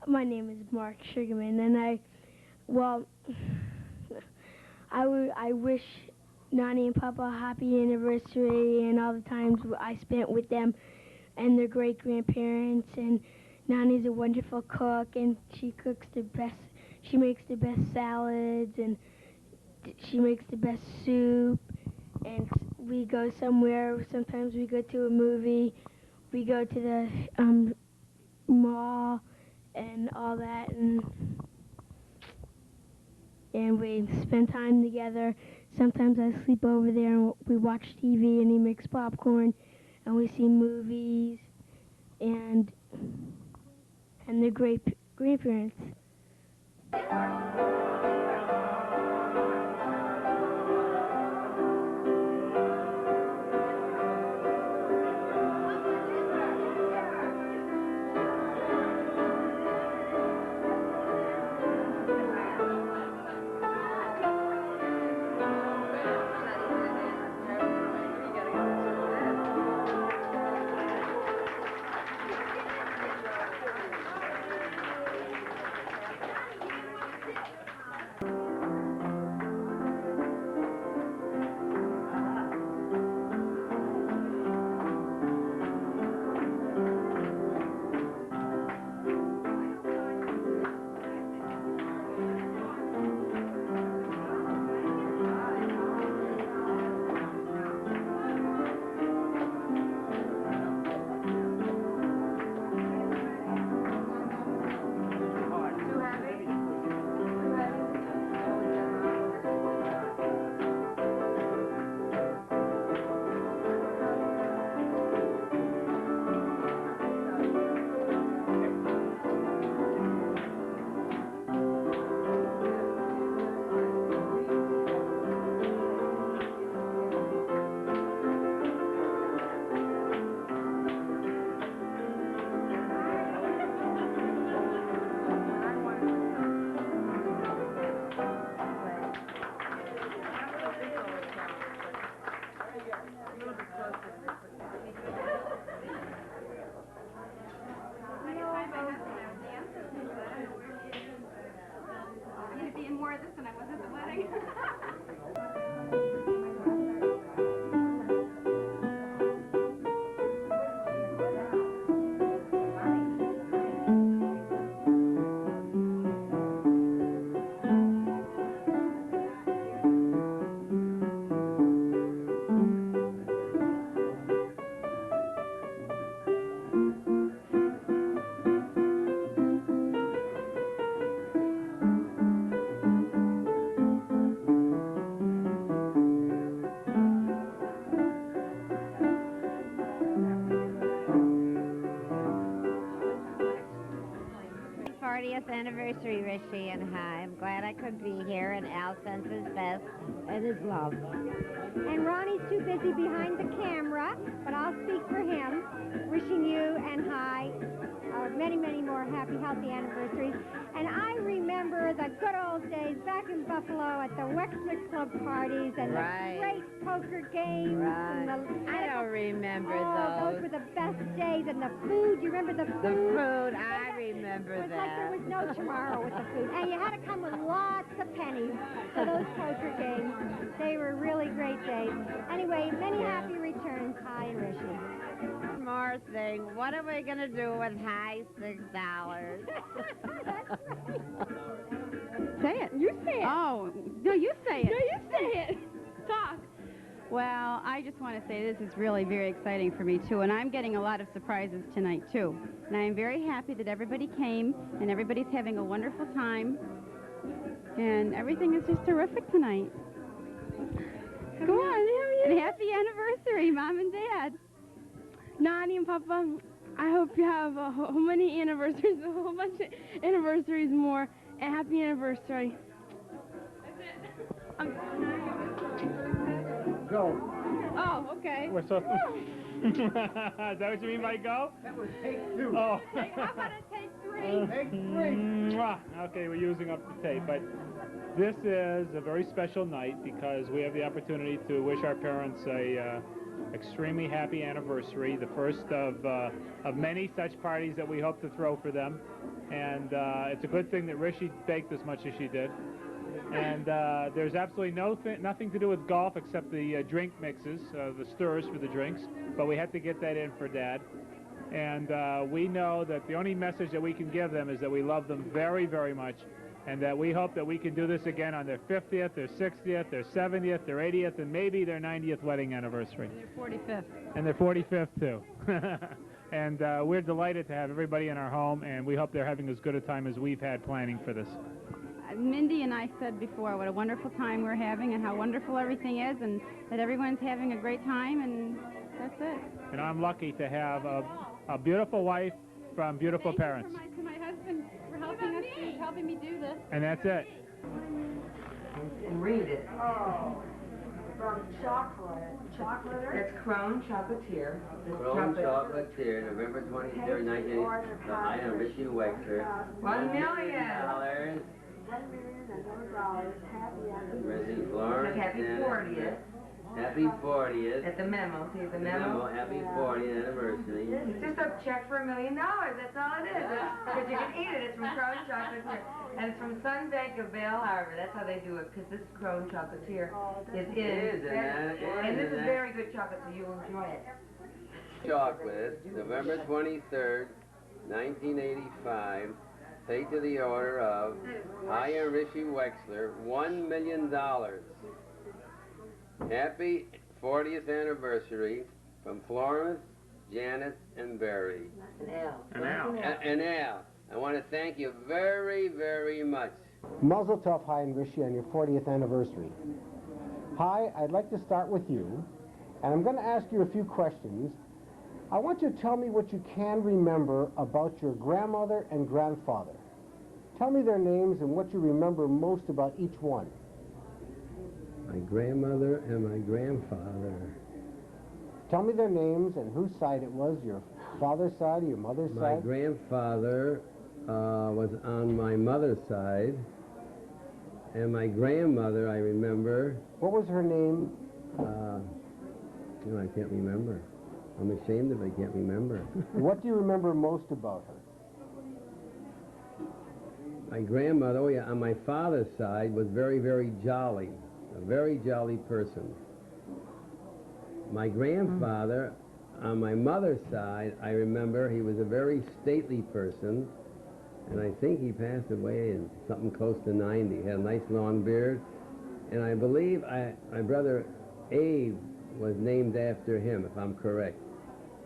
My name is Mark Sugarman, and I wish Nani and Papa a happy anniversary and all the times I spent with them and their great-grandparents. And Nani's a wonderful cook, and she makes the best salads, and she makes the best soup. And we go somewhere, sometimes we go to a movie, we go to the mall and all that, and we spend time together. Sometimes I sleep over there and we watch TV, and he makes popcorn, and we see movies, and they're great grandparents. More of this than I was at the wedding. Anniversary, Richie, and hi. I'm glad I could be here, and Al sends his best and his love. And Ronnie's too busy behind the camera, but I'll speak for him, wishing you and hi many, many more happy, healthy anniversaries. And I remember the good old days back in Buffalo at the Wexford Club parties and the great poker games. Right. And I don't remember those were the best days. And the food, you remember the food? The food, I remember that. It was that. like there was no tomorrow with the food. And you had to come with lots of pennies for those poker games. They were really great days. Anyway, many happy returns, Hi and Richie. One more thing. What are we going to do with high $6? That's right. Say it. You say it. Oh, no, you say it. No, you say it. Talk. Well, I just want to say this is really very exciting for me, too, and I'm getting a lot of surprises tonight, too. And I'm very happy that everybody came, and everybody's having a wonderful time, and everything is just terrific tonight. Go on, how are you? And happy anniversary, Mom and Dad. Nani and Papa, I hope you have a whole many anniversaries, a whole bunch of anniversaries more, and happy anniversary. Go. Oh, okay. We're so. Is that what you mean by go? That was take 2. Oh. How about a take 3? Take 3. Mwah. Okay, we're using up the tape, but this is a very special night because we have the opportunity to wish our parents a extremely happy anniversary, the first of many such parties that we hope to throw for them. And it's a good thing that Richie baked as much as she did. And there's absolutely nothing to do with golf except the drink mixes, the stirs for the drinks. But we had to get that in for Dad. And we know that the only message that we can give them is that we love them very, very much. And that we hope that we can do this again on their 50th, their 60th, their 70th, their 80th, and maybe their 90th wedding anniversary. And their 45th. And their 45th, too. And we're delighted to have everybody in our home, and we hope they're having as good a time as we've had planning for this. Mindy and I said before what a wonderful time we're having and how wonderful everything is and that everyone's having a great time, and that's it. And I'm lucky to have a beautiful wife from beautiful parents. Thank you to my husband for helping me do this. And that's it. And read it. Oh, from chocolate. That's Crown Chocolatier. Crown Chocolatier, November 23rd, 1980. I am Richie Wexler. $1 million. $1 $1,000,000. Happy Richie Florence. Happy 40th. Happy 40th. At the memo. See the memo? Happy 40th anniversary. It's just a check for $1 million. That's all it is. Because you can eat it. It's from Crown Chocolatier. And it's from Sun Bank of Vail Harbor. That's how they do it. Because this Crown Chocolatier is in. And this is very good chocolate, so you'll enjoy it. Chocolate, November 23rd, 1985. Paid to the order of I am Richie Wexler, $1 million. Happy 40th anniversary from Florence, Janet, and Barry. And Al. And Al. I want to thank you very, very much. Mazel tov, Hi and Richie, on your 40th anniversary. Hi, I'd like to start with you, and I'm going to ask you a few questions. I want you to tell me what you can remember about your grandmother and grandfather. Tell me their names and what you remember most about each one. My grandmother and my grandfather. Tell me their names and whose side it was, your father's side or your mother's My side. grandfather was on my mother's side, and my grandmother, I remember. What was her name? I can't remember. I'm ashamed if I can't remember. What do you remember most about her? My grandmother, oh yeah, on my father's side was very, very jolly. A very jolly person. My grandfather, on my mother's side, I remember he was a very stately person, and I think he passed away in something close to 90. He had a nice long beard, and I believe my brother Abe was named after him, if I'm correct.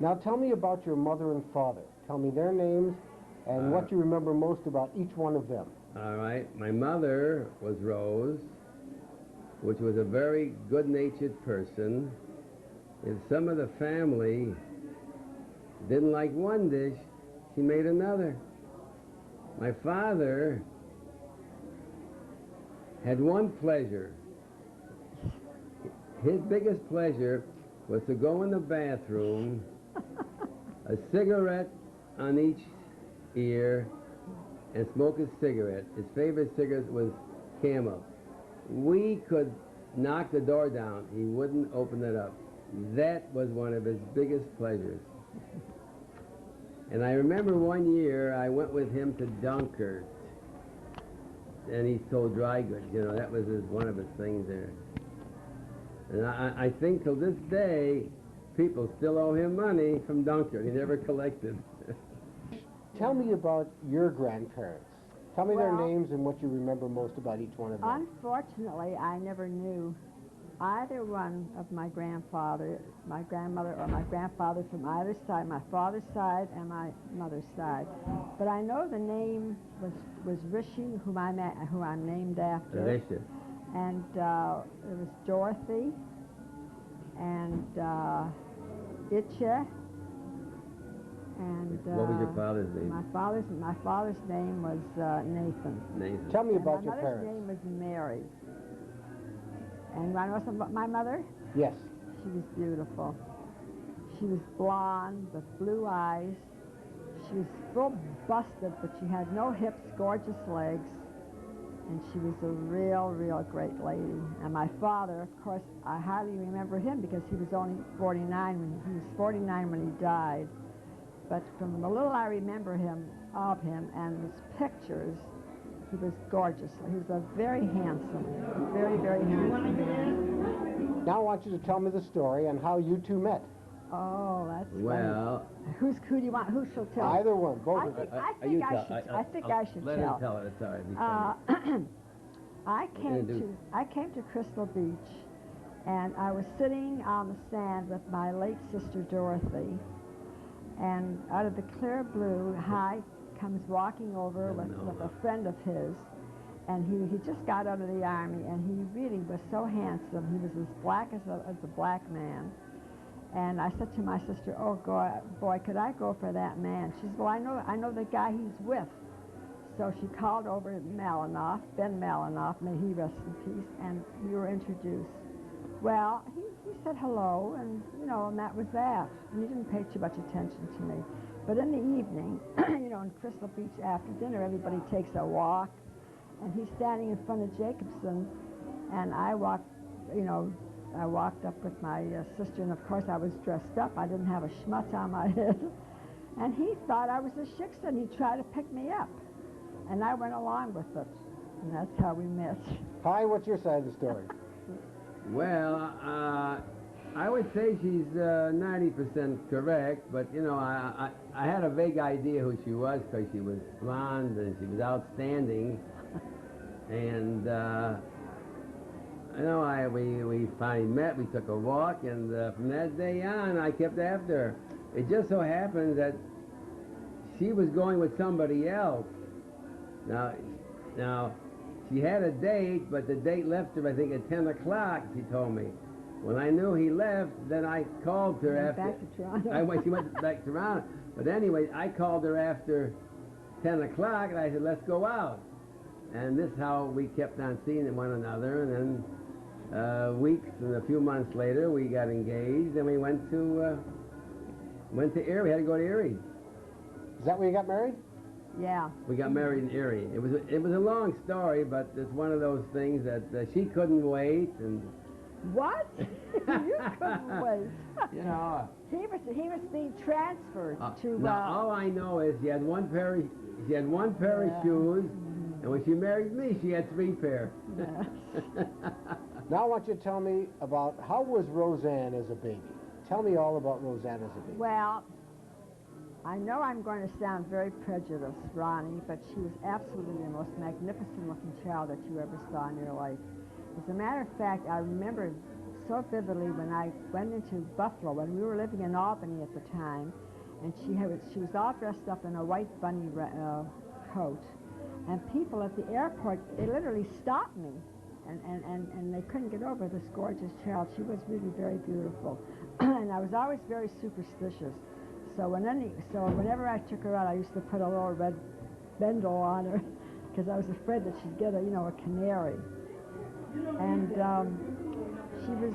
Now tell me about your mother and father. Tell me their names and what you remember most about each one of them. All right. My mother was Rose, which was a very good-natured person. If some of the family didn't like one dish, she made another. My father had one pleasure. His biggest pleasure was to go in the bathroom, a cigarette on each ear, and smoke a cigarette. His favorite cigarette was Camel. We could knock the door down. He wouldn't open it up. That was one of his biggest pleasures. And I remember one year I went with him to Dunkirk, and he sold dry goods. You know, that was one of his things there. And I think till this day, people still owe him money from Dunkirk. He never collected. Tell me about your grandparents. Tell me their names and what you remember most about each one of them. Unfortunately, I never knew either one of my grandfather, my grandmother, or my grandfather from either side, my father's side and my mother's side. But I know the name was Richie, who I'm named after. Delicious. And it was Dorothy, and Itche. And What was your father's name? My father's name was Nathan. Nathan. Tell me And about my your mother's parents. name was Mary. And you want to know something about my mother? Yes. She was beautiful. She was blonde with blue eyes. She was full busted, but she had no hips, gorgeous legs. And she was a real, real great lady. And my father, of course, I hardly remember him because he was only 49 when he died. But from the little I remember of him and his pictures, he was gorgeous. He was a very handsome, very, very handsome man. Now I want you to tell me the story on how you two met. Oh, that's Well, funny. Who do you want? Who shall tell? Either one, both of you. I think I should let tell. him tell it. It's all right. I came to Crystal Beach, and I was sitting on the sand with my late sister Dorothy, and out of the clear blue, Hi comes walking over with a friend of his, and he just got out of the army, and he really was so handsome. He was as black as a black man. And I said to my sister, "Oh God, boy, could I go for that man?" She said, "Well, I know the guy he's with." So she called over Malinoff, Ben Malinoff, may he rest in peace, and we were introduced. Well, he said hello, and and that was that. And he didn't pay too much attention to me. But in the evening, in Crystal Beach after dinner, everybody takes a walk, and he's standing in front of Jacobson, and I walked up with my sister, and of course I was dressed up. I didn't have a schmutz on my head. And he thought I was a shiksa, and he tried to pick me up. And I went along with it. And that's how we met. Hi, what's your side of the story? Well, I would say she's 90% correct, but I had a vague idea who she was because she was blonde and she was outstanding, and we finally met. We took a walk, and from that day on, I kept after her. It just so happened that she was going with somebody else. Now, she had a date, but the date left her, I think, at 10 o'clock, she told me. When I knew he left, then I called her after... Back to Toronto. She went back to Toronto. But anyway, I called her after 10 o'clock, and I said, let's go out. And this is how we kept on seeing one another. And then weeks and a few months later, we got engaged, and we went to Erie. We had to go to Erie. Is that where you got married? Yeah. We got married in Erie. It was a long story, but it's one of those things that she couldn't wait, and what? You couldn't wait. He was being transferred to. Now all I know is she had one pair of shoes, and when she married me, she had 3 pair. Yes. Now I want you to tell me about how was Roseanne as a baby. Tell me all about Roseanne as a baby. Well, I know I'm going to sound very prejudiced, Ronnie, but she was absolutely the most magnificent-looking child that you ever saw in your life. As a matter of fact, I remember so vividly when I went into Buffalo, when we were living in Albany at the time, and she was all dressed up in a white bunny coat, and people at the airport, they literally stopped me, and they couldn't get over this gorgeous child. She was really very beautiful, and I was always very superstitious. So whenever I took her out, I used to put a little red bindle on her because I was afraid that she'd get a canary. And she was,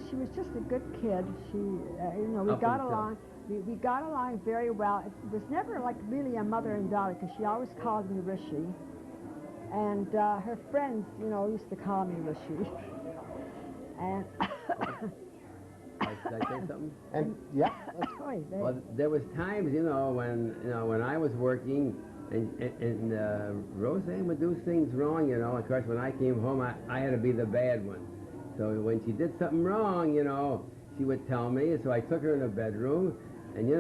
she was just a good kid. She, we got along. We got along very well. It was never like really a mother and daughter because she always called me Richie. And her friends, used to call me Richie. And... Did I say something? And yeah. Well, there was times, when I was working, and Roseanne would do things wrong, Of course, when I came home, I had to be the bad one. So when she did something wrong, she would tell me. So I took her in the bedroom, and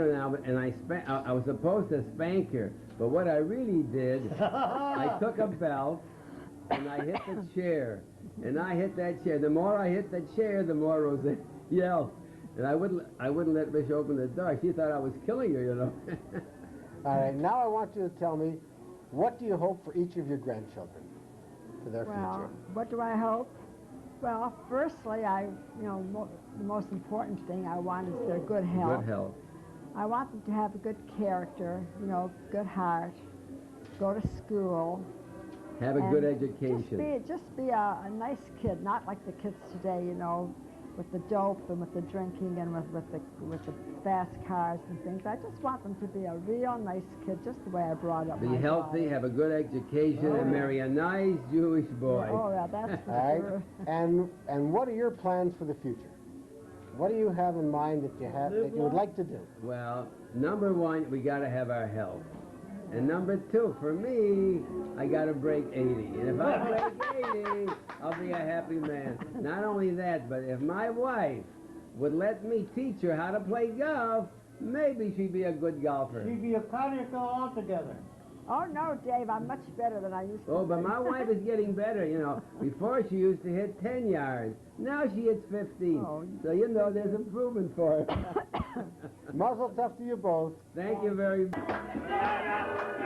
I was supposed to spank her, but what I really did, I took a belt and I hit the chair, and I hit that chair. The more I hit the chair, the more Roseanne yelled. And I wouldn't let Rich open the door. She thought I was killing her, All right, now I want you to tell me, what do you hope for each of your grandchildren, for their future? What do I hope? Well, firstly, the most important thing I want is their good health. Good health. I want them to have a good character, good heart, go to school. Have a and good education. Just be a nice kid, not like the kids today, with the dope and with the drinking and with the fast cars and things. I just want them to be a real nice kid, just the way I brought up Be my healthy, daughter. have a good education, and marry a nice Jewish boy. Oh, yeah, that's for All sure. right. And what are your plans for the future? What do you have in mind that you would like to do? Well, number one, we got to have our health. And number two, for me, I got to break 80. And if I break 80, I'll be a happy man. Not only that, but if my wife would let me teach her how to play golf, maybe she'd be a good golfer. She'd be a cardiac altogether. Oh, no, Dave, I'm much better than I used to Oh, but be. my wife is getting better, Before she used to hit 10 yards. Now she hits 15. Oh, So, there's improvement for her. Muzzle tough to you both. Thank you very much.